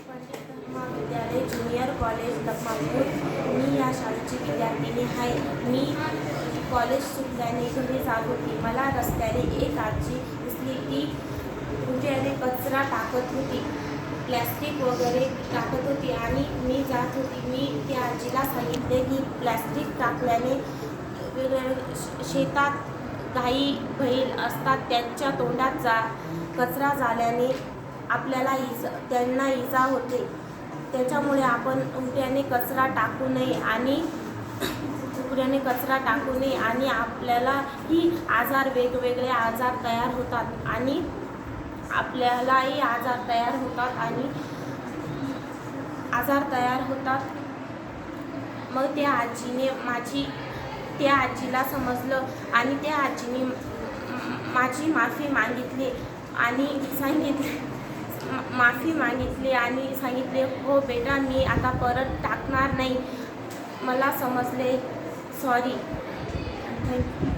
पंडित महाविद्यालय junior college Lakhmapur. मी या शाळेची विद्यार्थिनी आहे। मी कॉलेज सुटल्याने घरी जात होती। मला रस्त्याने एक आजी दिसली ती कुठेतरी कचरा टाकत होती, प्लॅस्टिक वगैरे टाकत होती आणि मी जात होती। मी त्या आजीला सांगितले की प्लॅस्टिक टाकल्याने शेतात गाई बैल असतात, त्यांच्या तोंडात कचरा झाल्याने आपल्याला त्यांना इजा होते। त्याच्यामुळे आपण उघड्याने कचरा टाकू नये आणि आपल्यालाही वेगवेगळे आजार तयार होतात। मग त्या आजीला समजलं आणि त्या आजीने माझी माफी मागितली आणि सांगितले, हो बेटा, मी आता परत टाकणार नाही, मला समजले, सॉरी, थँक्यू।